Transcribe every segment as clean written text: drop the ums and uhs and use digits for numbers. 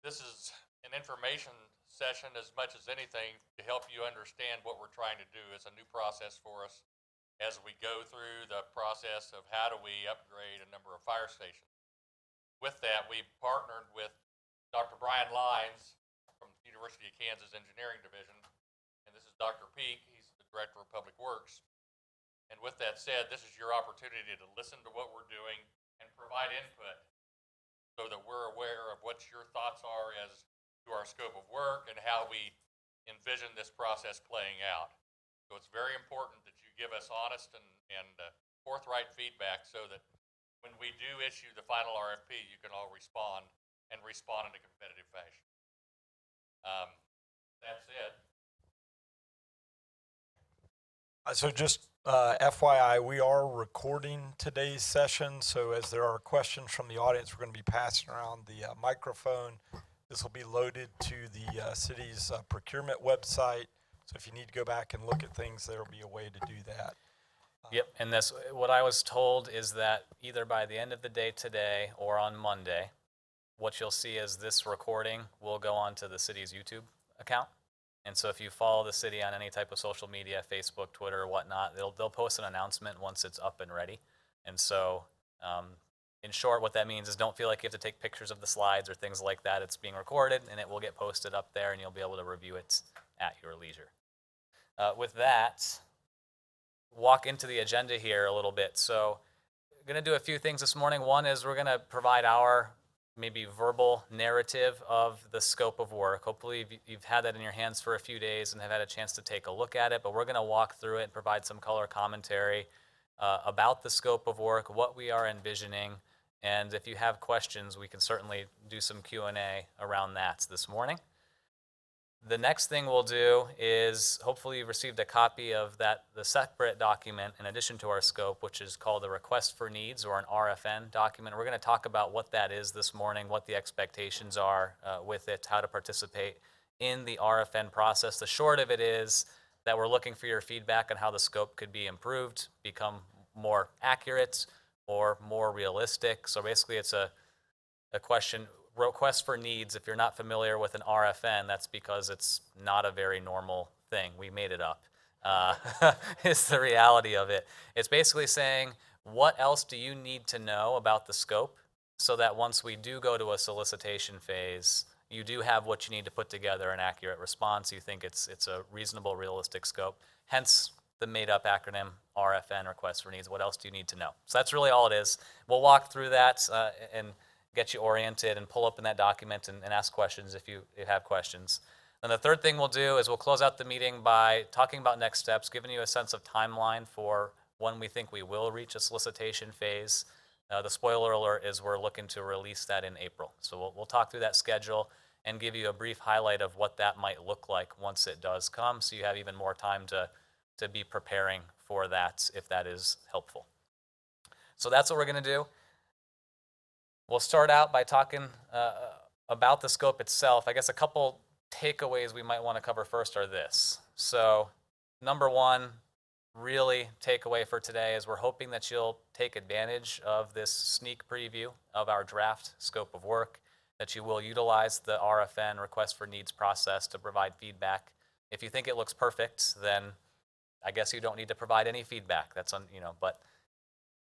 this is an information session as much as anything to help you understand what we're trying to do. It's a new process for us as we go through the process of how do we upgrade a number of fire stations. With that, we've partnered with Dr. Brian Lyons from the University of Kansas Engineering Division, and this is Dr. Peak. He's the Director of Public Works. And with that said, this is your opportunity to listen to what we're doing and provide input so that we're aware of what your thoughts are as to our scope of work and how we envision this process playing out. So it's very important that you give us honest and forthright feedback so that when we do issue the final RFP, you can all respond in a competitive fashion. That's it. So just FYI, we are recording today's session, so as there are questions from the audience, we're going to be passing around the microphone. This will be loaded to the city's procurement website, so if you need to go back and look at things, there will be a way to do that. Yep, and that's what I was told is that either by the end of the day today or on Monday, what you'll see is this recording will go onto the city's YouTube account. And so if you follow the city on any type of social media, Facebook, Twitter, or whatnot, they'll post an announcement once it's up and ready. And so in short, what that means is don't feel like you have to take pictures of the slides or things like that. It's being recorded, and it will get posted up there, and you'll be able to review it at your leisure. With that, walk into the agenda here a little bit. So I'm going to do a few things this morning. One is we're going to provide our maybe verbal narrative of the scope of work. Hopefully you've had that in your hands for a few days and have had a chance to take a look at it, but we're going to walk through it and provide some color commentary about the scope of work, what we are envisioning, and if you have questions, we can certainly do some Q&A around that this morning. The next thing we'll do is, hopefully you've received a copy of the separate document in addition to our scope, which is called a Request for Needs, or an RFN document. We're going to talk about what that is this morning, what the expectations are with it, how to participate in the RFN process. The short of it is that we're looking for your feedback on how the scope could be improved, become more accurate, or more realistic. So basically it's a question, request for needs. If you're not familiar with an RFN, that's because it's not a very normal thing. We made it up. It's the reality of it. It's basically saying, what else do you need to know about the scope so that once we do go to a solicitation phase, you do have what you need to put together an accurate response. You think it's a reasonable, realistic scope. Hence the made-up acronym RFN, Request for Needs. What else do you need to know? So that's really all it is. We'll walk through that and get you oriented and pull up in that document and ask questions if you have questions. And the third thing we'll do is we'll close out the meeting by talking about next steps, giving you a sense of timeline for when we think we will reach a solicitation phase. The spoiler alert is we're looking to release that in April. So we'll talk through that schedule and give you a brief highlight of what that might look like once it does come, so you have even more time to be preparing for that if that is helpful. So that's what we're going to do. We'll start out by talking about the scope itself. I guess a couple takeaways we might want to cover first are this. So number one, really takeaway for today is we're hoping that you'll take advantage of this sneak preview of our draft scope of work, that you will utilize the RFN, Request for Needs process, to provide feedback. If you think it looks perfect, then I guess you don't need to provide any feedback. But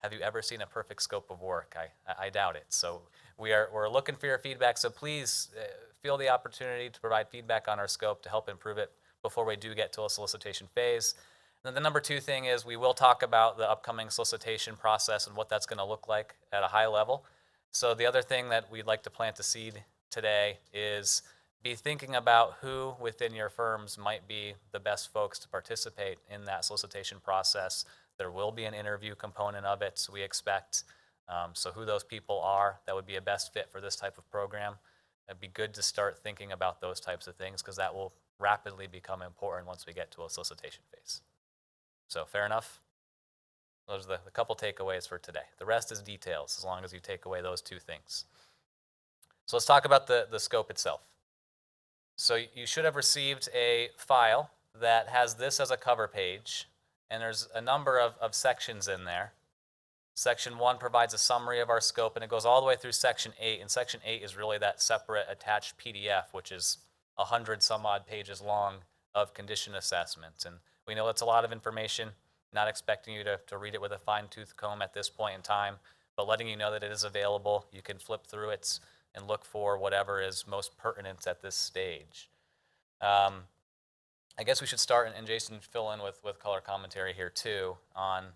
have you ever seen a perfect scope of work? I doubt it. So we're looking for your feedback. So please feel the opportunity to provide feedback on our scope to help improve it before we do get to a solicitation phase. And then the number two thing is we will talk about the upcoming solicitation process and what that's going to look like at a high level. So the other thing that we'd like to plant a seed today is be thinking about who within your firms might be the best folks to participate in that solicitation process. There will be an interview component of it, we expect. So who those people are that would be a best fit for this type of program. It'd be good to start thinking about those types of things because that will rapidly become important once we get to a solicitation phase. So fair enough? Those are the couple takeaways for today. The rest is details as long as you take away those two things. So let's talk about the scope itself. So you should have received a file that has this as a cover page. And there's a number of sections in there. Section 1 provides a summary of our scope, and it goes all the way through Section 8. And Section 8 is really that separate attached PDF, which is 100 some odd pages long of condition assessments. And we know it's a lot of information, not expecting you to read it with a fine-tooth comb at this point in time, but letting you know that it is available. You can flip through it and look for whatever is most pertinent at this stage. I guess we should start, and Jason fill in with color commentary here too, on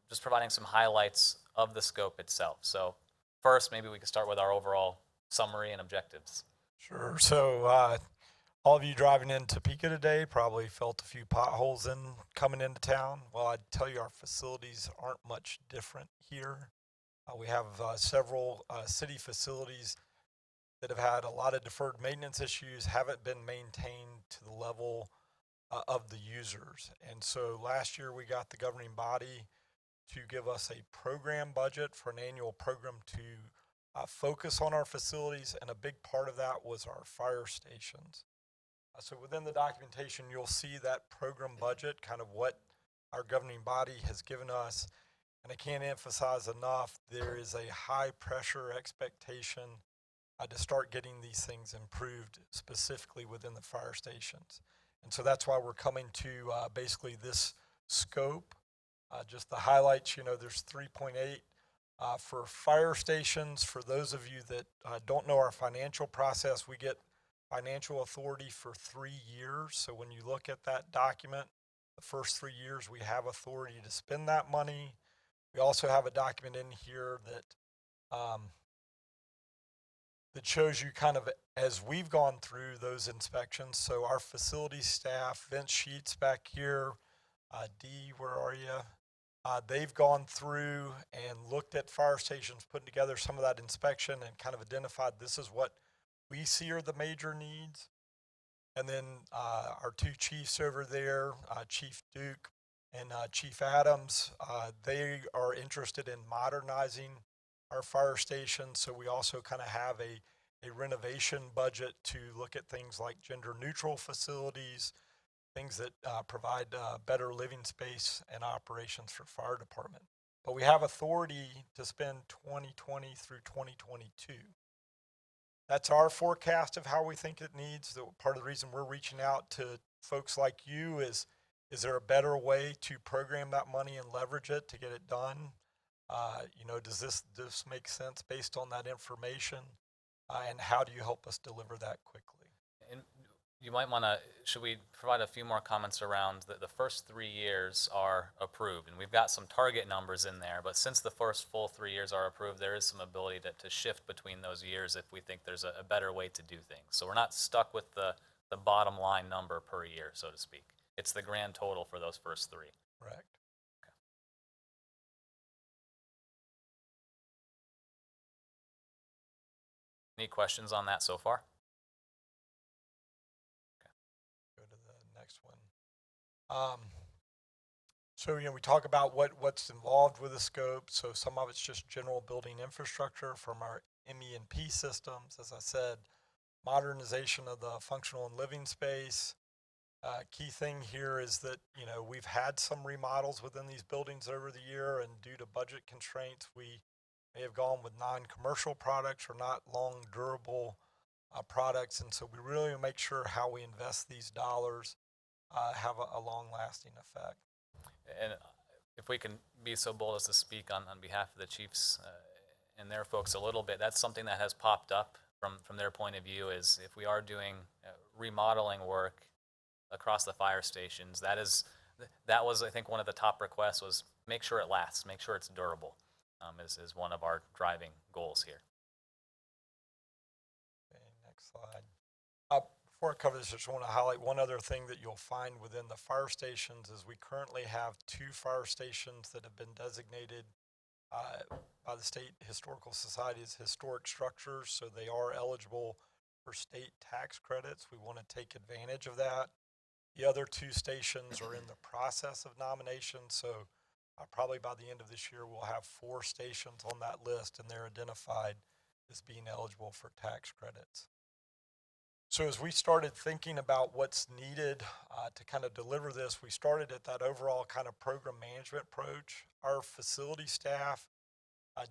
just providing some highlights of the scope itself. So first, maybe we could start with our overall summary and objectives. Sure. So all of you driving in Topeka today probably felt a few potholes coming into town. Well, I'd tell you our facilities aren't much different here. We have several city facilities that have had a lot of deferred maintenance issues, haven't been maintained to the level of the users. And so last year we got the governing body to give us a program budget for an annual program to focus on our facilities, and a big part of that was our fire stations. So within the documentation, you'll see that program budget, kind of what our governing body has given us. And I can't emphasize enough, there is a high pressure expectation to start getting these things improved, specifically within the fire stations. And so that's why we're coming to basically this scope. Just the highlights, there's 3.8 for fire stations. For those of you that don't know our financial process, we get financial authority for 3 years. So when you look at that document, the first 3 years we have authority to spend that money. We also have a document in here that that shows you kind of as we've gone through those inspections. So our facility staff, Vince Sheets back here, Dee, where are you? They've gone through and looked at fire stations, putting together some of that inspection and kind of identified this is what we see are the major needs. And then our two chiefs over there, Chief Duke and Chief Adams, they are interested in modernizing our fire stations. So we also kind of have a renovation budget to look at things like gender neutral facilities, things that provide better living space and operations for fire department. But we have authority to spend 2020 through 2022. That's our forecast of how we think it needs. Part of the reason we're reaching out to folks like you is there a better way to program that money and leverage it to get it done? Does this make sense based on that information? And how do you help us deliver that quickly? And you might want to, should we provide a few more comments around the first 3 years are approved? And we've got some target numbers in there, but since the first full 3 years are approved, there is some ability to shift between those years if we think there's a better way to do things. So we're not stuck with the bottom line number per year, so to speak. It's the grand total for those first 3. Correct. Okay. Any questions on that so far? Go to the next one. So we talk about what's involved with the scope. So some of it's just general building infrastructure from our ME&P systems. As I said, modernization of the functional and living space. Key thing here is that we've had some remodels within these buildings over the year, and due to budget constraints, we may have gone with non-commercial products or not long durable products. And so we really make sure how we invest these dollars have a long-lasting effect. And if we can be so bold as to speak on behalf of the chiefs and their folks a little bit, that's something that has popped up from their point of view is if we are doing remodeling work across the fire stations, that was I think one of the top requests was make sure it lasts, make sure it's durable, is one of our driving goals here. Okay, next slide. Before I cover this, I just want to highlight one other thing that you'll find within the fire stations is we currently have 2 fire stations that have been designated by the State Historical Society as historic structures, so they are eligible for state tax credits. We want to take advantage of that. The other 2 stations are in the process of nomination, so probably by the end of this year we'll have 4 stations on that list, and they're identified as being eligible for tax credits. So as we started thinking about what's needed to kind of deliver this, we started at that overall kind of program management approach. Our facility staff,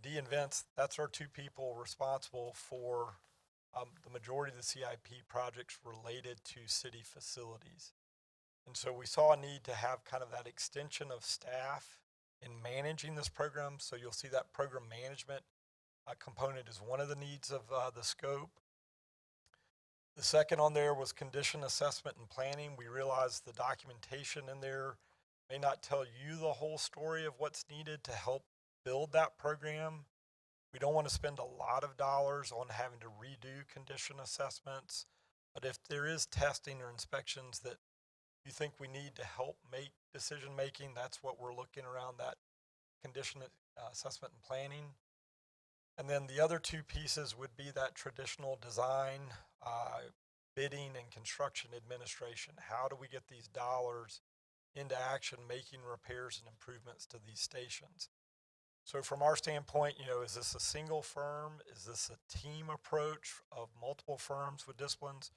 D and Vince, that's our two people responsible for the majority of the CIP projects related to city facilities. And so we saw a need to have kind of that extension of staff in managing this program. So you'll see that program management component is one of the needs of the scope. The second on there was condition assessment and planning. We realized the documentation in there may not tell you the whole story of what's needed to help build that program. We don't want to spend a lot of dollars on having to redo condition assessments, but if there is testing or inspections that you think we need to help make decision making, that's what we're looking around that condition assessment and planning. And then the other two pieces would be that traditional design, bidding, and construction administration. How do we get these dollars into action, making repairs and improvements to these stations? So from our standpoint, is this a single firm? Is this a team approach of multiple firms with disciplines?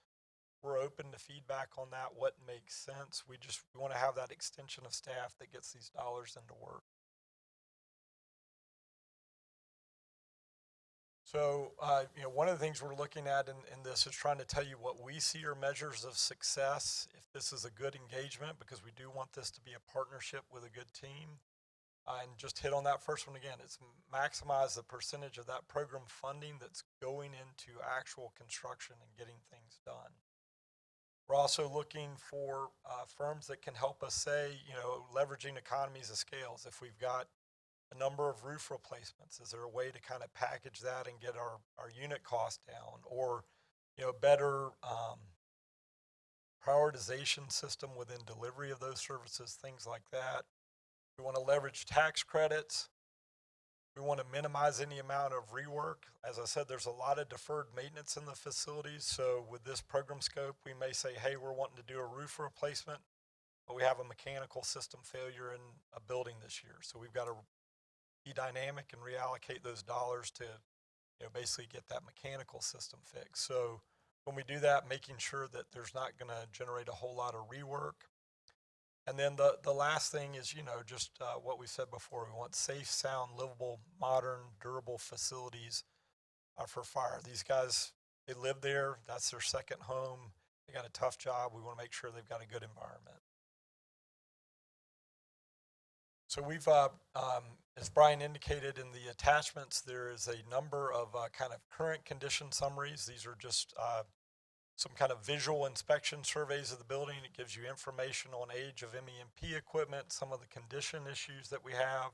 We're open to feedback on that, what makes sense. We want to have that extension of staff that gets these dollars into work. So, one of the things we're looking at in this is trying to tell you what we see are measures of success, if this is a good engagement, because we do want this to be a partnership with a good team. And just hit on that first one again, it's maximize the percentage of that program funding that's going into actual construction and getting things done. We're also looking for firms that can help us say, leveraging economies of scales. If we've got a number of roof replacements, is there a way to kind of package that and get our unit cost down? Or, better prioritization system within delivery of those services, things like that. We want to leverage tax credits. We want to minimize any amount of rework. As I said, there's a lot of deferred maintenance in the facilities. So with this program scope, we may say, hey, we're wanting to do a roof replacement, but we have a mechanical system failure in a building this year. So we've got to be dynamic and reallocate those dollars to, basically get that mechanical system fixed. So when we do that, making sure that there's not going to generate a whole lot of rework. And then the last thing is, just what we said before. We want safe, sound, livable, modern, durable facilities for fire. These guys, they live there. That's their second home. They got a tough job. We want to make sure they've got a good environment. So we've, as Brian indicated in the attachments, there is a number of kind of current condition summaries. These are just some kind of visual inspection surveys of the building. It gives you information on age of MEMP equipment, some of the condition issues that we have.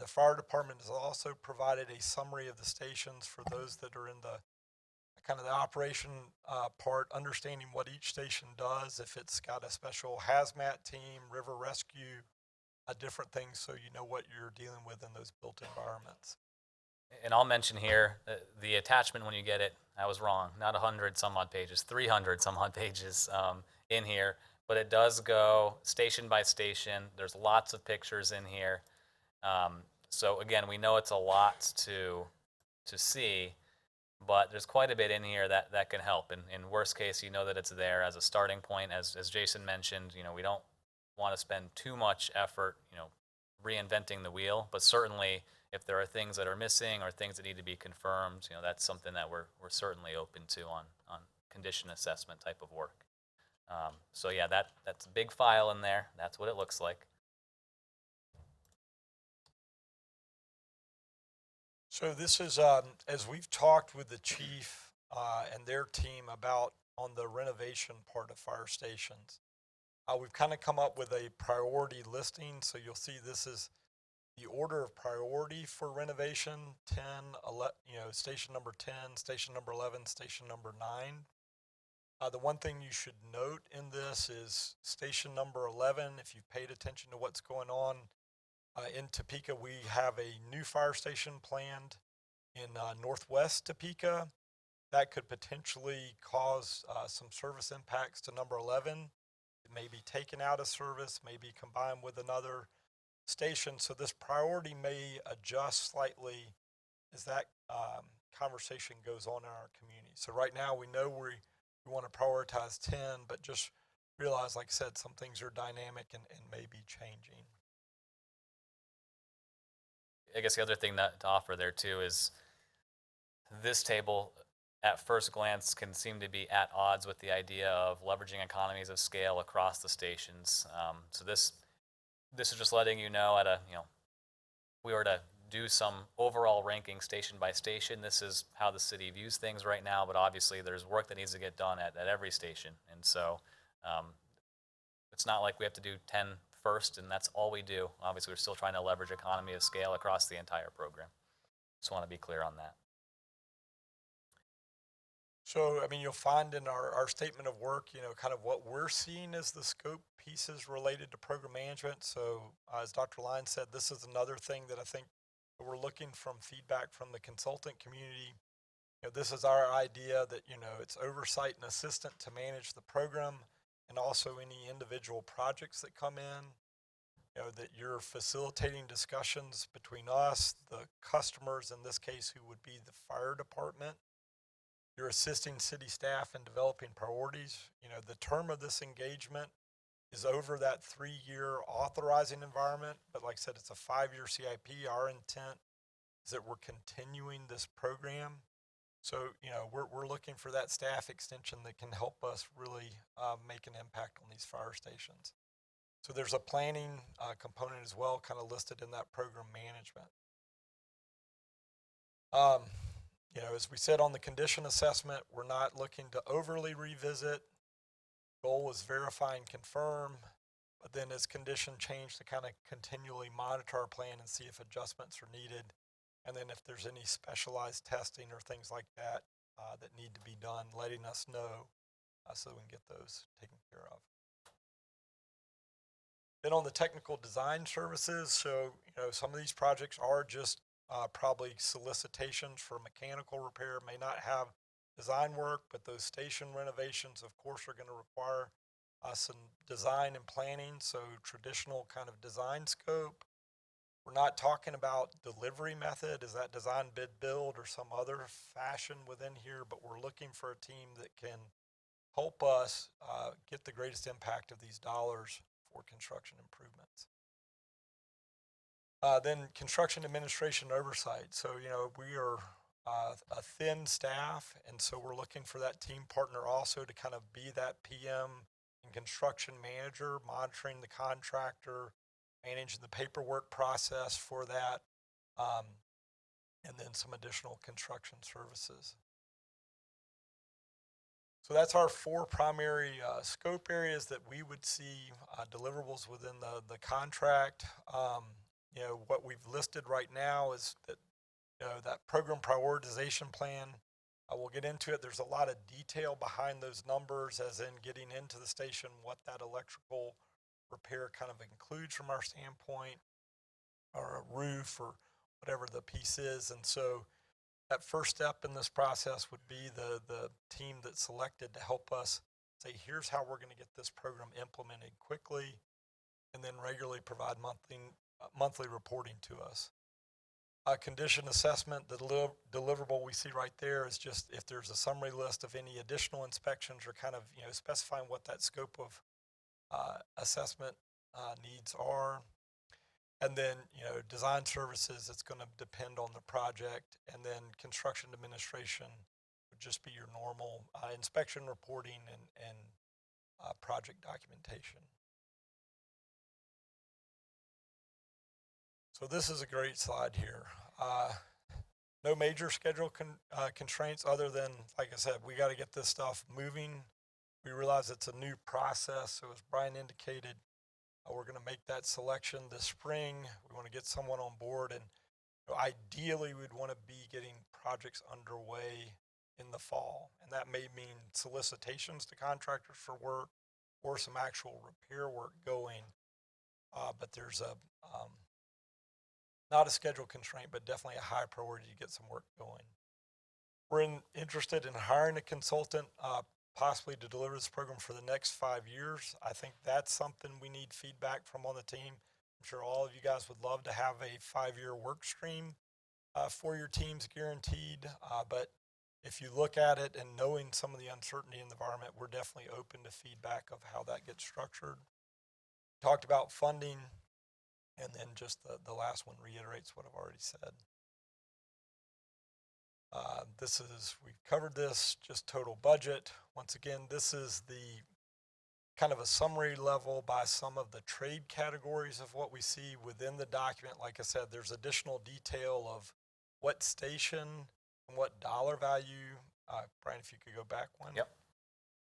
The fire department has also provided a summary of the stations for those that are in the kind of the operation part, understanding what each station does, if it's got a special hazmat team, river rescue, different things, so you know what you're dealing with in those built environments. And I'll mention here, the attachment when you get it, I was wrong, not 100 some odd pages, 300 some odd pages in here, but it does go station by station. There's lots of pictures in here. So again, we know it's a lot to see, but there's quite a bit in here that can help. And in worst case, you know that it's there as a starting point. As Jason mentioned, we don't want to spend too much effort, reinventing the wheel, but certainly if there are things that are missing or things that need to be confirmed, that's something that we're certainly open to on condition assessment type of work. So yeah, that's a big file in there. That's what it looks like. So this is, as we've talked with the chief and their team about on the renovation part of fire stations, we've kind of come up with a priority listing. So you'll see this is the order of priority for renovation: 10, 11, station number 10, station number 11, station number 9. The one thing you should note in this is station number 11, if you've paid attention to what's going on in Topeka, we have a new fire station planned in northwest Topeka. That could potentially cause some service impacts to number 11. It may be taken out of service, may be combined with another station. So this priority may adjust slightly as that conversation goes on in our community. So right now we know we want to prioritize 10, but just realize, like I said, some things are dynamic and may be changing. I guess the other thing that to offer there too is this table at first glance can seem to be at odds with the idea of leveraging economies of scale across the stations. So this is just letting you know we were to do some overall ranking station by station. This is how the city views things right now, but obviously there's work that needs to get done at every station. And so it's not like we have to do 10 first and that's all we do. Obviously, we're still trying to leverage economy of scale across the entire program. Just want to be clear on that. So, I mean, you'll find in our statement of work, kind of what we're seeing as the scope pieces related to program management. So, as Dr. Lyons said, this is another thing that I think we're looking from feedback from the consultant community. This is our idea that, it's oversight and assistant to manage the program and also any individual projects that come in. That you're facilitating discussions between us, the customers, in this case, who would be the fire department. You're assisting city staff in developing priorities. The term of this engagement is over that 3-year authorizing environment, but like I said, it's a 5-year CIP. Our intent is that we're continuing this program. So, we're looking for that staff extension that can help us really make an impact on these fire stations. So there's a planning component as well, kind of listed in that program management. As we said on the condition assessment, we're not looking to overly revisit. Goal is verify and confirm, but then as condition change, to kind of continually monitor our plan and see if adjustments are needed. And then if there's any specialized testing or things like that that need to be done, letting us know so we can get those taken care of. Then on the technical design services, so some of these projects are just probably solicitations for mechanical repair, may not have design work, but those station renovations, of course, are going to require some design and planning, so traditional kind of design scope. We're not talking about delivery method, is that design, bid, build, or some other fashion within here, but we're looking for a team that can help us get the greatest impact of these dollars for construction improvements. Then construction administration oversight. So, we are a thin staff, and so we're looking for that team partner also to kind of be that PM and construction manager, monitoring the contractor, managing the paperwork process for that, and then some additional construction services. So that's our 4 primary scope areas that we would see deliverables within the contract. What we've listed right now is that that program prioritization plan. We'll get into it. There's a lot of detail behind those numbers, as in getting into the station, what that electrical repair kind of includes from our standpoint, or a roof or whatever the piece is. And so that first step in this process would be the team that's selected to help us say, here's how we're going to get this program implemented quickly, and then regularly provide monthly reporting to us. Condition assessment, the deliverable we see right there is just if there's a summary list of any additional inspections or kind of, specifying what that scope of assessment needs are. And then, design services, it's going to depend on the project. And then construction administration would just be your normal inspection reporting and project documentation. So this is a great slide here. No major schedule constraints other than, like I said, we got to get this stuff moving. We realize it's a new process. So as Brian indicated, we're going to make that selection this spring. We want to get someone on board, and ideally we'd want to be getting projects underway in the fall. And that may mean solicitations to contractors for work or some actual repair work going. But there's a not a schedule constraint, but definitely a high priority to get some work going. We're interested in hiring a consultant, possibly to deliver this program for the next 5 years. I think that's something we need feedback from on the team. I'm sure all of you guys would love to have a 5-year work stream for your teams guaranteed, but if you look at it and knowing some of the uncertainty in the environment, we're definitely open to feedback of how that gets structured. Talked about funding, and then just the last one reiterates what I've already said. We've covered this, just total budget. Once again, this is the kind of a summary level by some of the trade categories of what we see within the document. Like I said, there's additional detail of what station and what dollar value. Brian, if you could go back one. Yep.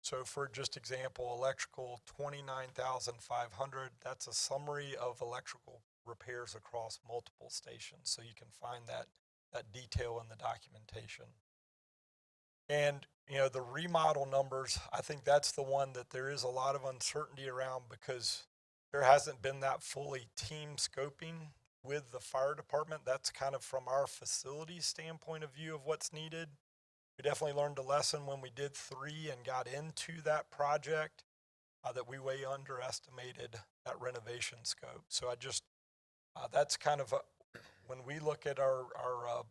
So for just example, electrical, 29,500. That's a summary of electrical repairs across multiple stations. So you can find that detail in the documentation. And, you know, the remodel numbers, I think that's the one that there is a lot of uncertainty around because there hasn't been that fully team scoping with the fire department. That's kind of from our facility standpoint of view of what's needed. We definitely learned a lesson when we did 3 and got into that project that we way underestimated that renovation scope. So I just, that's kind of when we look at our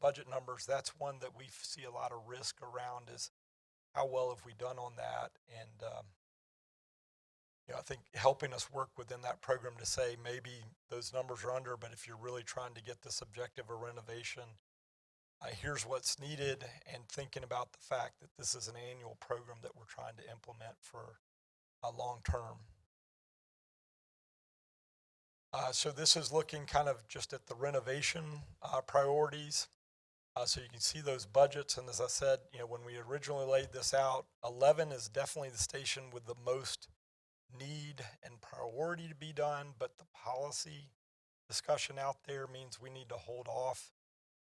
budget numbers, that's one that we see a lot of risk around is how well have we done on that. And, you know, I think helping us work within that program to say maybe those numbers are under, but if you're really trying to get this objective of renovation, here's what's needed, and thinking about the fact that this is an annual program that we're trying to implement for a long term. So this is looking kind of just at the renovation priorities. So you can see those budgets. And as I said, you know, when we originally laid this out, 11 is definitely the station with the most need and priority to be done. But the policy discussion out there means we need to hold off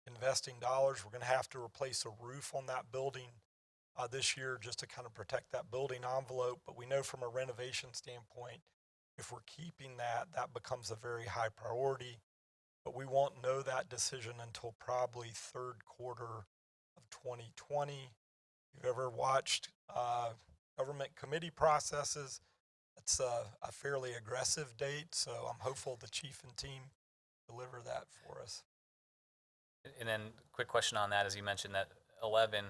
investing dollars. We're going to have to replace a roof on that building this year just to kind of protect that building envelope. But we know from a renovation standpoint, if we're keeping that, that becomes a very high priority, but we won't know that decision until probably third quarter of 2020. If you've ever watched government committee processes, it's a fairly aggressive date, so I'm hopeful the chief and team deliver that for us. And then quick question on that, as you mentioned that 11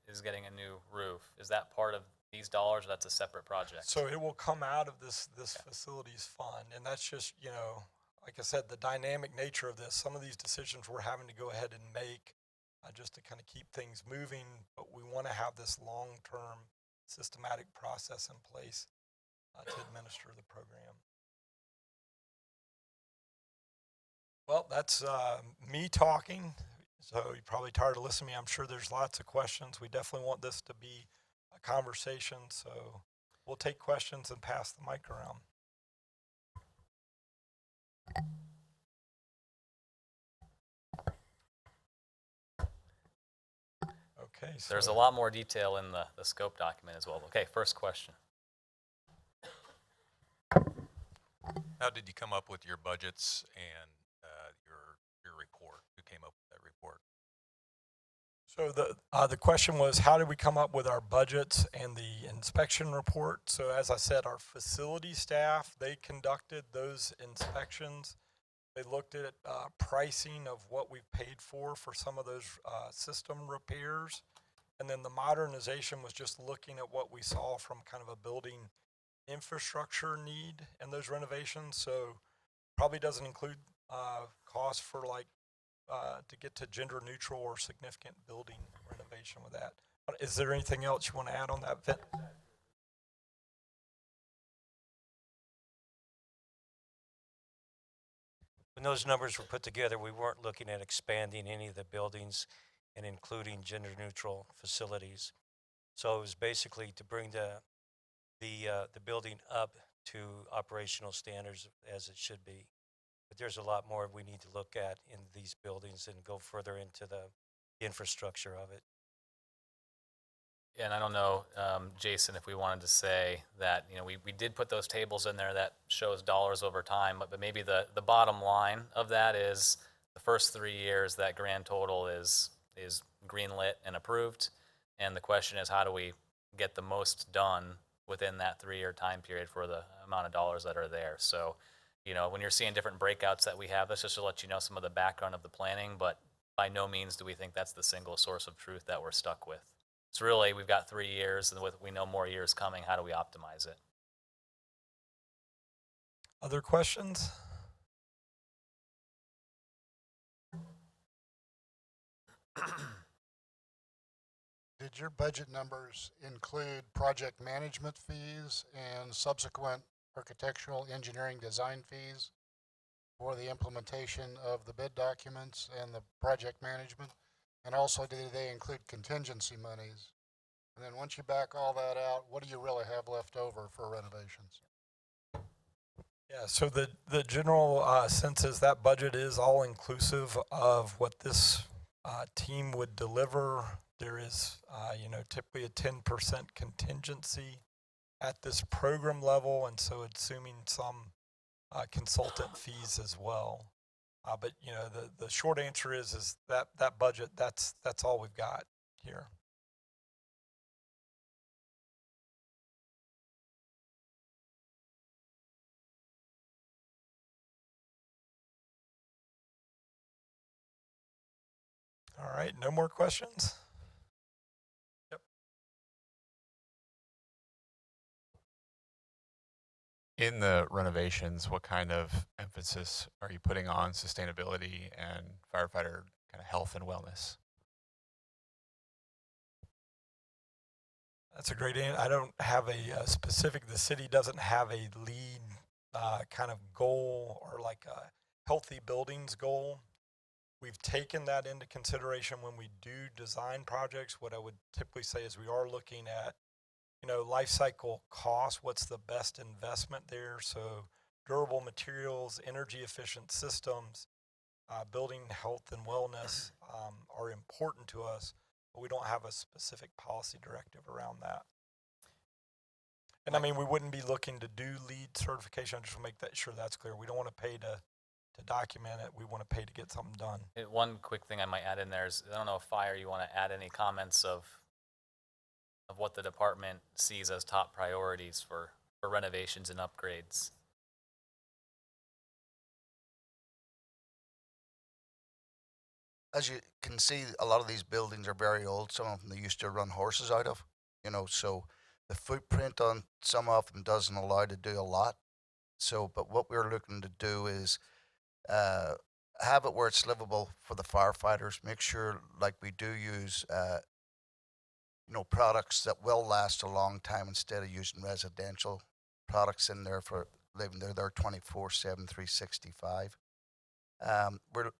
is getting a new roof. Is that part of these dollars, or that's a separate project? So it will come out of this facilities fund, and that's just, you know, like I said, the dynamic nature of this. Some of these decisions we're having to go ahead and make just to kind of keep things moving, but we want to have this long-term systematic process in place to administer the program. Well, that's me talking, so you're probably tired of listening to me. I'm sure there's lots of questions. We definitely want this to be a conversation, so we'll take questions and pass the mic around. Okay. So there's a lot more detail in the scope document as well. Okay, first question. How did you come up with your budgets and your report? Who came up with that report? So the question was, how did we come up with our budgets and the inspection report? So as I said, our facility staff, they conducted those inspections. They looked at pricing of what we've paid for some of those system repairs. And then the modernization was just looking at what we saw from kind of a building infrastructure need in those renovations. So probably doesn't include costs for like to get to gender neutral or significant building renovation with that. Is there anything else you want to add on that, Vin? When those numbers were put together, we weren't looking at expanding any of the buildings and including gender neutral facilities. So it was basically to bring the building up to operational standards as it should be. But there's a lot more we need to look at in these buildings and go further into the infrastructure of it. And I don't know, Jason, if we wanted to say that, you know, we did put those tables in there that shows dollars over time, but maybe the bottom line of that is the first 3 years, that grand total is greenlit and approved. And the question is, how do we get the most done within that 3-year time period for the amount of dollars that are there? So, you know, when you're seeing different breakouts that we have, that's just to let you know some of the background of the planning, but by no means do we think that's the single source of truth that we're stuck with. It's really, we've got 3 years, and we know more years coming. How do we optimize it? Other questions? Did your budget numbers include project management fees and subsequent architectural engineering design fees for the implementation of the bid documents and the project management? And also, did they include contingency monies? And then once you back all that out, what do you really have left over for renovations? Yeah, so the general sense is that budget is all inclusive of what this team would deliver. There is, typically a 10% contingency at this program level, and so assuming some consultant fees as well. But the short answer is that budget, that's all we've got here. All right, no more questions? Yep. In the renovations, what kind of emphasis are you putting on sustainability and firefighter kind of health and wellness? That's a great answer. I don't have a specific, the city doesn't have a lead kind of goal or like a healthy buildings goal. We've taken that into consideration when we do design projects. What I would typically say is we are looking at, life cycle costs, what's the best investment there. So durable materials, energy efficient systems, building health and wellness are important to us, but we don't have a specific policy directive around that. And I mean, we wouldn't be looking to do LEED certification. I just want to make that sure that's clear. We don't want to pay to document it. We want to pay to get something done. One quick thing I might add in there is, I don't know if Fire, you want to add any comments of what the department sees as top priorities for renovations and upgrades. As you can see, a lot of these buildings are very old. Some of them they used to run horses out of, so the footprint on some of them doesn't allow to do a lot. So, but what we're looking to do is have it where it's livable for the firefighters. Make sure, like we do use, products that will last a long time instead of using residential products in there for living there. They're 24/7, 365.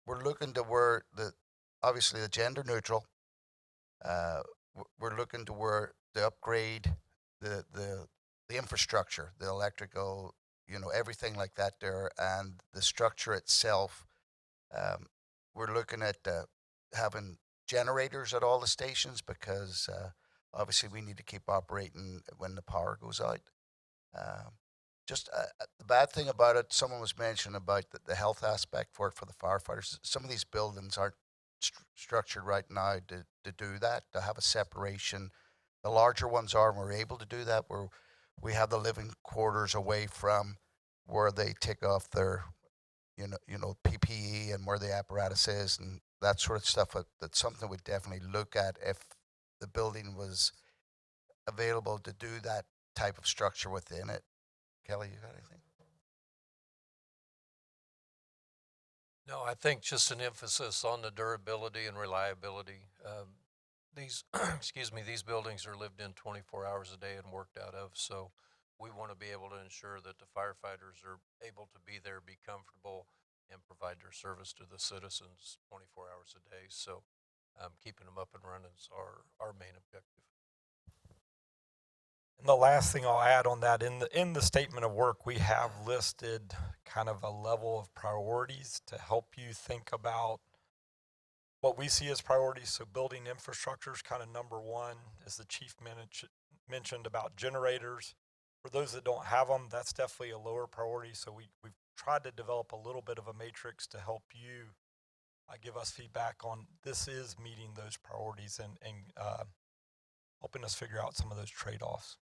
We're looking to where obviously the gender neutral. We're looking to where the upgrade the infrastructure, the electrical, everything like that there, and the structure itself. We're looking at having generators at all the stations because obviously we need to keep operating when the power goes out. The bad thing about it, someone was mentioning about the health aspect for the firefighters. Some of these buildings aren't structured right now to do that, to have a separation. The larger ones are, and we're able to do that, where we have the living quarters away from where they take off their, PPE and where the apparatus is and that sort of stuff. That's something we'd definitely look at if the building was available to do that type of structure within it. Kelly, you got anything? No, I think just an emphasis on the durability and reliability. These, these buildings are lived in 24 hours a day and worked out of. So we want to be able to ensure that the firefighters are able to be there, be comfortable, and provide their service to the citizens 24 hours a day. So keeping them up and running is our main objective. And the last thing I'll add on that, in the statement of work, we have listed kind of a level of priorities to help you think about what we see as priorities. So building infrastructure is kind of number one, as the chief mentioned about generators. For those that don't have them, that's definitely a lower priority. So we've tried to develop a little bit of a matrix to help you give us feedback on this is meeting those priorities and helping us figure out some of those trade-offs.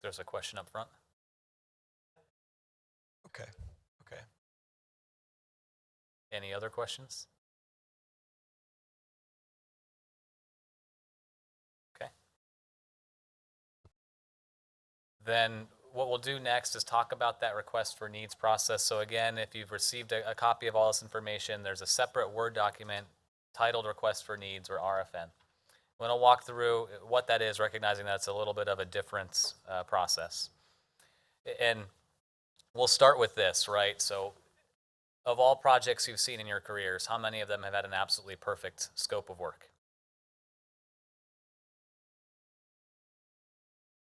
There's a question up front. Okay. Any other questions? then what we'll do next is talk about that request for needs process. So again, if you've received a copy of all this information, there's a separate Word document titled Request for Needs, or RFN. I'm going to walk through what that is, recognizing that it's a little bit of a different process. And we'll start with this, right? So of all projects you've seen in your careers, how many of them have had an absolutely perfect scope of work?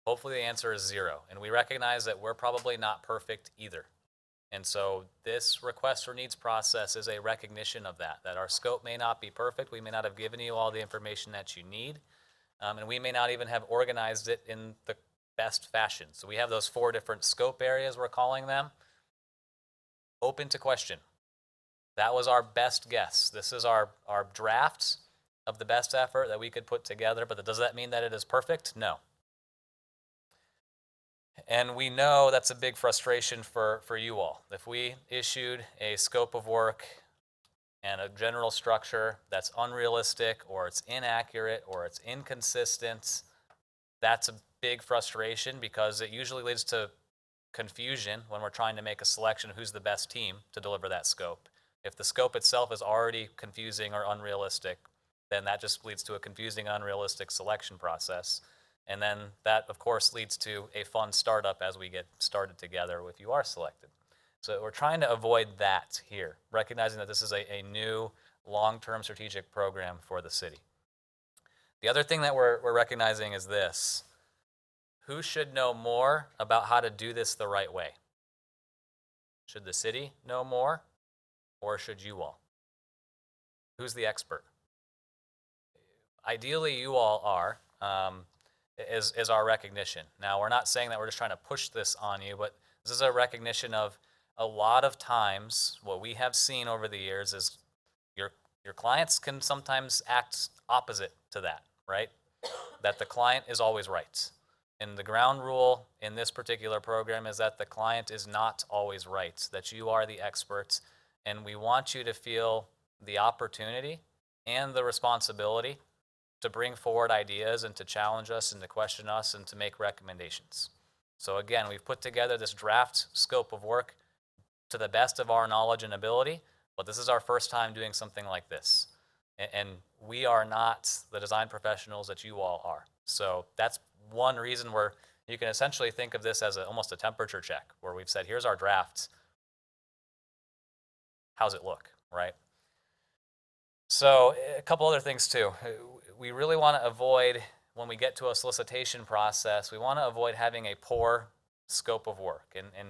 Hopefully the answer is 0. And we recognize that we're probably not perfect either. And so this request for needs process is a recognition of that our scope may not be perfect. We may not have given you all the information that you need. And we may not even have organized it in the best fashion. So we have those 4 different scope areas, we're calling them. Open to question. That was our best guess. This is our draft of the best effort that we could put together, but does that mean that it is perfect? No. And we know that's a big frustration for you all. If we issued a scope of work and a general structure that's unrealistic, or it's inaccurate, or it's inconsistent, that's a big frustration, because it usually leads to confusion when we're trying to make a selection of who's the best team to deliver that scope. If the scope itself is already confusing or unrealistic, then that just leads to a confusing, unrealistic selection process. And then that, of course, leads to a fun startup as we get started together if you are selected. So we're trying to avoid that here, recognizing that this is a new long-term strategic program for the city. The other thing that we're recognizing is this. Who should know more about how to do this the right way? Should the city know more, or should you all? Who's the expert? Ideally, you all are. Is our recognition. Now, we're not saying that we're just trying to push this on you, but this is a recognition of a lot of times what we have seen over the years is your clients can sometimes act opposite to that, right? That the client is always right. And the ground rule in this particular program is that the client is not always right, that you are the experts, and we want you to feel the opportunity and the responsibility to bring forward ideas and to challenge us and to question us and to make recommendations. So again, we've put together this draft scope of work to the best of our knowledge and ability, but this is our first time doing something like this. And we are not the design professionals that you all are. So that's one reason where you can essentially think of this as almost a temperature check, where we've said, here's our draft. How's it look, right? So a couple other things too. We really want to avoid, when we get to a solicitation process, we want to avoid having a poor scope of work. And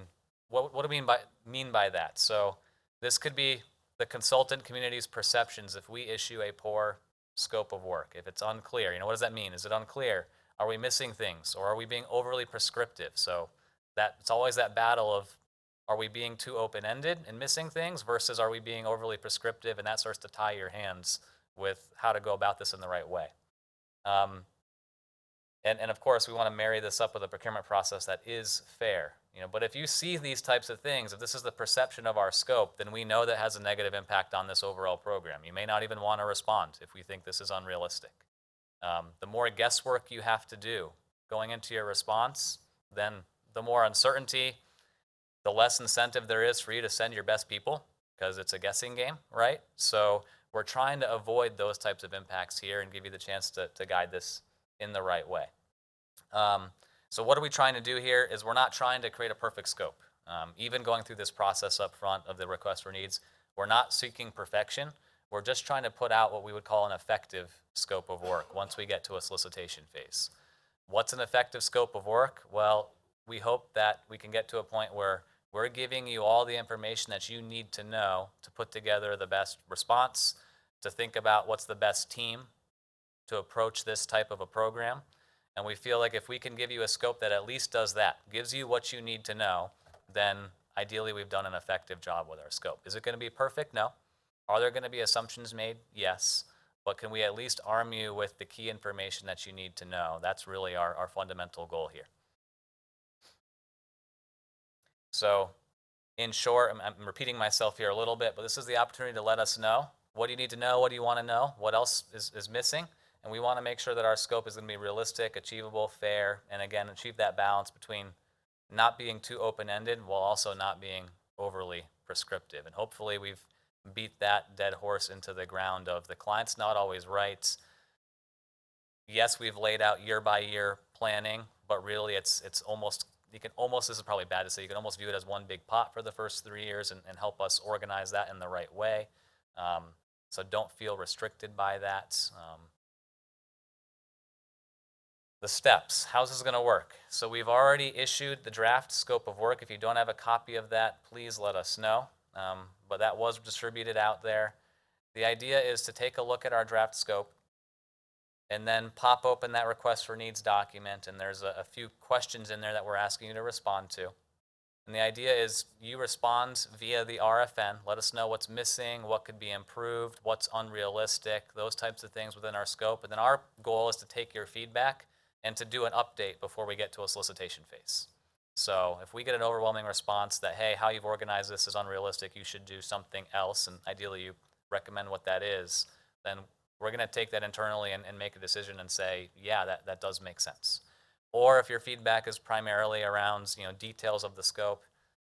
what do we mean by that? So this could be the consultant community's perceptions if we issue a poor scope of work. If it's unclear, what does that mean? Is it unclear? Are we missing things? Or are we being overly prescriptive? So it's always that battle of, are we being too open-ended and missing things versus are we being overly prescriptive, and that starts to tie your hands with how to go about this in the right way. And of course, we want to marry this up with a procurement process that is fair. But if you see these types of things, if this is the perception of our scope, then we know that has a negative impact on this overall program. You may not even want to respond if we think this is unrealistic. The more guesswork you have to do going into your response, then the more uncertainty, the less incentive there is for you to send your best people, because it's a guessing game, right? So we're trying to avoid those types of impacts here and give you the chance to guide this in the right way. So what are we trying to do here is we're not trying to create a perfect scope. Even going through this process up front of the request for needs, we're not seeking perfection. We're just trying to put out what we would call an effective scope of work once we get to a solicitation phase. What's an effective scope of work? Well, we hope that we can get to a point where we're giving you all the information that you need to know to put together the best response, to think about what's the best team to approach this type of a program. And we feel like if we can give you a scope that at least does that, gives you what you need to know, then ideally we've done an effective job with our scope. Is it going to be perfect? No. Are there going to be assumptions made? Yes. But can we at least arm you with the key information that you need to know? That's really our fundamental goal here. So in short, I'm repeating myself here a little bit, but this is the opportunity to let us know. What do you need to know? What do you want to know? What else is missing? And we want to make sure that our scope is going to be realistic, achievable, fair, and again, achieve that balance between not being too open-ended while also not being overly prescriptive. And hopefully we've beat that dead horse into the ground of the client's not always right. Yes, we've laid out year-by-year planning, but really it's almost, you can almost, this is probably bad to say, you can almost view it as one big pot for the first 3 years and help us organize that in the right way. So don't feel restricted by that. The steps, how's this going to work? So we've already issued the draft scope of work. If you don't have a copy of that, please let us know. But that was distributed out there. The idea is to take a look at our draft scope and then pop open that request for needs document, and there's a few questions in there that we're asking you to respond to. And the idea is you respond via the RFN, let us know what's missing, what could be improved, what's unrealistic, those types of things within our scope. And then our goal is to take your feedback and to do an update before we get to a solicitation phase. So if we get an overwhelming response that, hey, how you've organized this is unrealistic, you should do something else, and ideally you recommend what that is, then we're going to take that internally and make a decision and say, yeah, that does make sense. Or if your feedback is primarily around details of the scope,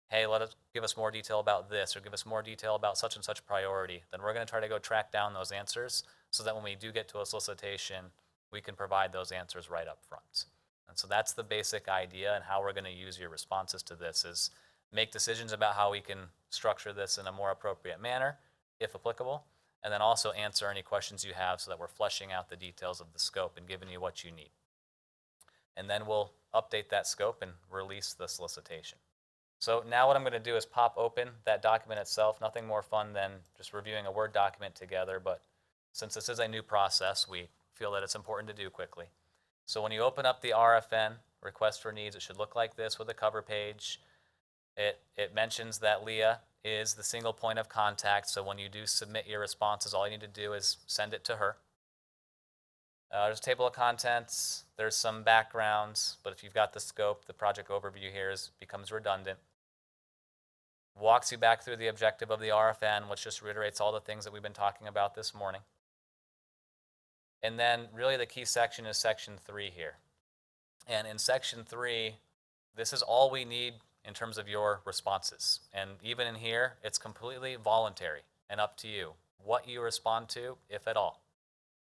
hey, give us more detail about this, or give us more detail about such and such priority, then we're going to try to go track down those answers so that when we do get to a solicitation, we can provide those answers right up front. And so that's the basic idea, and how we're going to use your responses to this is make decisions about how we can structure this in a more appropriate manner, if applicable, and then also answer any questions you have so that we're fleshing out the details of the scope and giving you what you need. And then we'll update that scope and release the solicitation. So now what I'm going to do is pop open that document itself. Nothing more fun than just reviewing a Word document together, but since this is a new process, we feel that it's important to do quickly. So when you open up the RFN, request for needs, it should look like this with a cover page. It mentions that Leah is the single point of contact, so when you do submit your responses, all you need to do is send it to her. There's a table of contents, there's some backgrounds, but if you've got the scope, the project overview here becomes redundant. Walks you back through the objective of the RFN, which just reiterates all the things that we've been talking about this morning. And then really the key section is section 3 here. And in section 3, this is all we need in terms of your responses. And even in here, it's completely voluntary and up to you what you respond to, if at all.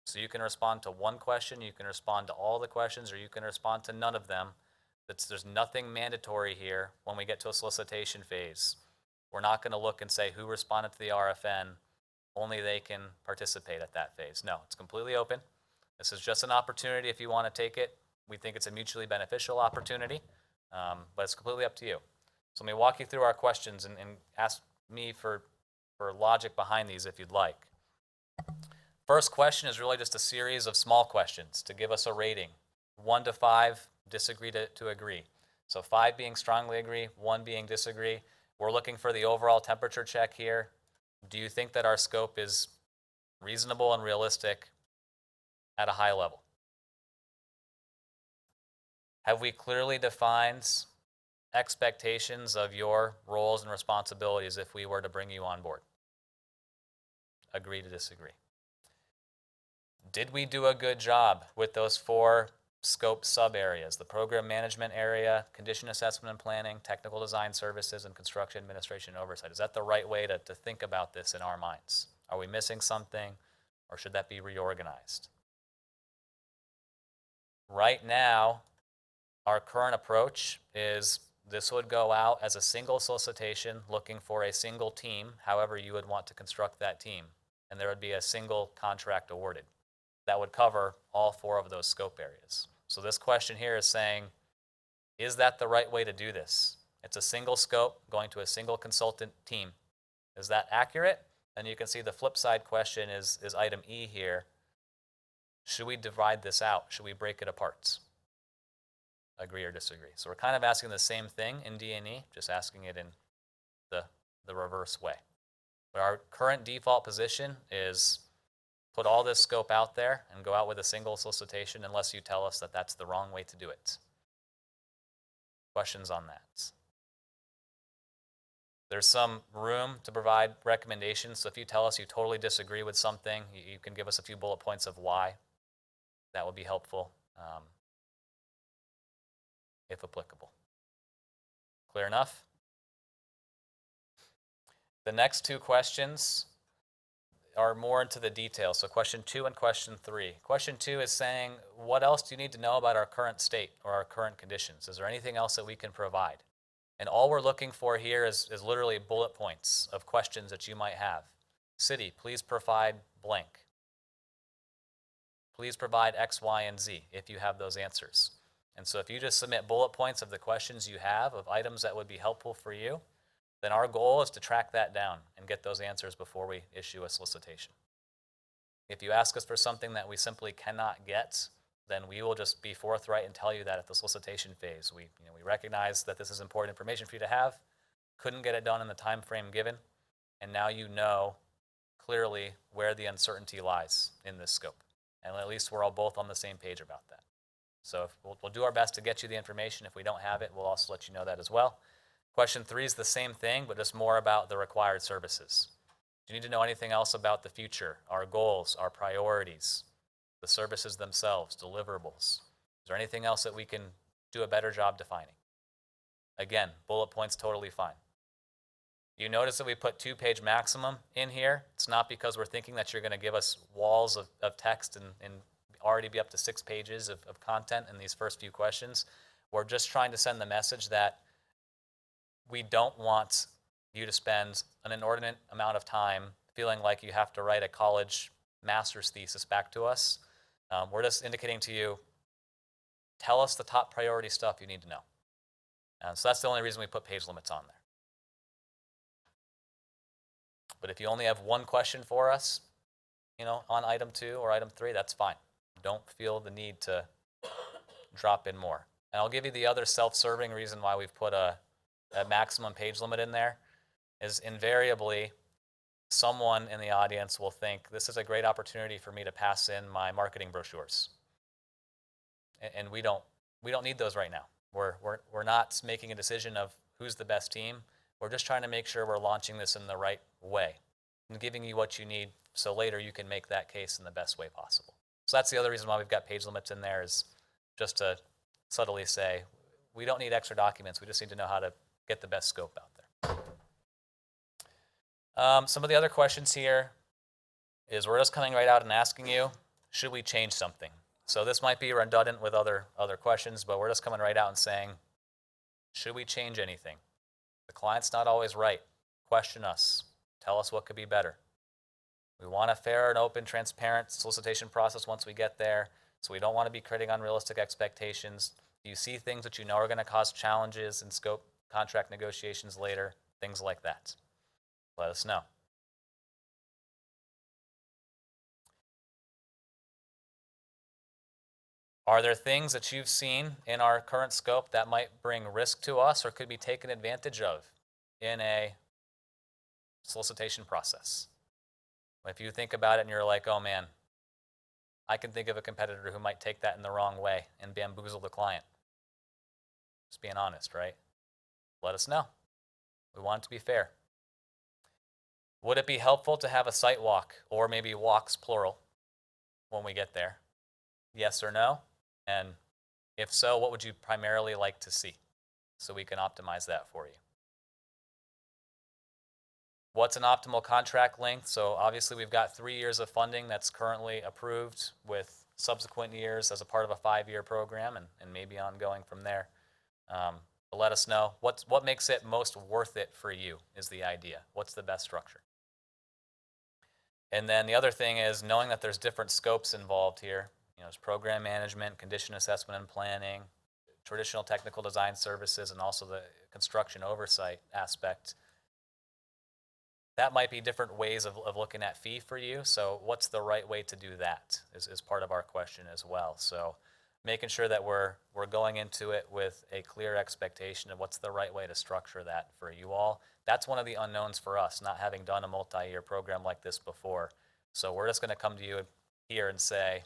So you can respond to one question, you can respond to all the questions, or you can respond to none of them. There's nothing mandatory here when we get to a solicitation phase. We're not going to look and say who responded to the RFN. Only they can participate at that phase. No, it's completely open. This is just an opportunity if you want to take it. We think it's a mutually beneficial opportunity, but it's completely up to you. So let me walk you through our questions and ask me for logic behind these if you'd like. First question is really just a series of small questions to give us a rating. 1 to 5, disagree to agree. So 5 being strongly agree, 1 being disagree. We're looking for the overall temperature check here. Do you think that our scope is reasonable and realistic at a high level? Have we clearly defined expectations of your roles and responsibilities if we were to bring you on board? Agree to disagree. Did we do a good job with those 4 scope sub-areas, the program management area, condition assessment and planning, technical design services, and construction administration and oversight? Is that the right way to think about this in our minds? Are we missing something, or should that be reorganized? Right now, our current approach is this would go out as a single solicitation looking for a single team, however you would want to construct that team, and there would be a single contract awarded. That would cover all 4 of those scope areas. So this question here is saying, is that the right way to do this? It's a single scope going to a single consultant team. Is that accurate? And you can see the flip side question is item E here. Should we divide this out? Should we break it apart? Agree or disagree? So we're kind of asking the same thing in D&E, just asking it in the reverse way. But our current default position is put all this scope out there and go out with a single solicitation unless you tell us that that's the wrong way to do it. Questions on that? There's some room to provide recommendations. So if you tell us you totally disagree with something, you can give us a few bullet points of why. that would be helpful, if applicable. Clear enough? The next two questions are more into the details. So question 2 and question 3. Question 2 is saying, what else do you need to know about our current state or our current conditions? Is there anything else that we can provide? And all we're looking for here is literally bullet points of questions that you might have. City, please provide blank. Please provide X, Y, and Z if you have those answers. And so if you just submit bullet points of the questions you have, of items that would be helpful for you, then our goal is to track that down and get those answers before we issue a solicitation. If you ask us for something that we simply cannot get, then we will just be forthright and tell you that at the solicitation phase. We recognize that this is important information for you to have, couldn't get it done in the time frame given, and now you know clearly where the uncertainty lies in this scope. And at least we're all both on the same page about that. So we'll do our best to get you the information. If we don't have it, we'll also let you know that as well. Question 3 is the same thing, but just more about the required services. Do you need to know anything else about the future, our goals, our priorities, the services themselves, deliverables? Is there anything else that we can do a better job defining? Again, bullet points, totally fine. You notice that we put 2-page maximum in here. It's not because we're thinking that you're going to give us walls of text and already be up to 6 pages of content in these first few questions. We're just trying to send the message that we don't want you to spend an inordinate amount of time feeling like you have to write a college master's thesis back to us. We're just indicating to you, tell us the top priority stuff you need to know. So that's the only reason we put page limits on there. But if you only have one question for us, on item 2 or item 3, that's fine. Don't feel the need to drop in more. And I'll give you the other self-serving reason why we've put a maximum page limit in there is invariably someone in the audience will think this is a great opportunity for me to pass in my marketing brochures. And we don't need those right now. We're not making a decision of who's the best team. We're just trying to make sure we're launching this in the right way and giving you what you need so later you can make that case in the best way possible. So that's the other reason why we've got page limits in there, is just to subtly say, we don't need extra documents. We just need to know how to get the best scope out there. Some of the other questions here is we're just coming right out and asking you, should we change something? So this might be redundant with other questions, but we're just coming right out and saying, should we change anything? The client's not always right. Question us. Tell us what could be better. We want a fair and open, transparent solicitation process once we get there, so we don't want to be creating unrealistic expectations. Do you see things that you know are going to cause challenges in scope contract negotiations later? Things like that. Let us know. Are there things that you've seen in our current scope that might bring risk to us or could be taken advantage of in a solicitation process? If you think about it and you're like, oh man, I can think of a competitor who might take that in the wrong way and bamboozle the client. Just being honest, right? Let us know. We want it to be fair. Would it be helpful to have a site walk, or maybe walks plural, when we get there? Yes or no? And if so, what would you primarily like to see so we can optimize that for you? What's an optimal contract length? So obviously we've got 3 years of funding that's currently approved, with subsequent years as a part of a 5-year program and maybe ongoing from there. But let us know what makes it most worth it for you is the idea. What's the best structure? And then the other thing is knowing that there's different scopes involved here. There's program management, condition assessment and planning, traditional technical design services, and also the construction oversight aspect. That might be different ways of looking at fee for you. So what's the right way to do that is part of our question as well. So making sure that we're going into it with a clear expectation of what's the right way to structure that for you all. That's one of the unknowns for us, not having done a multi-year program like this before. So we're just going to come to you here and say,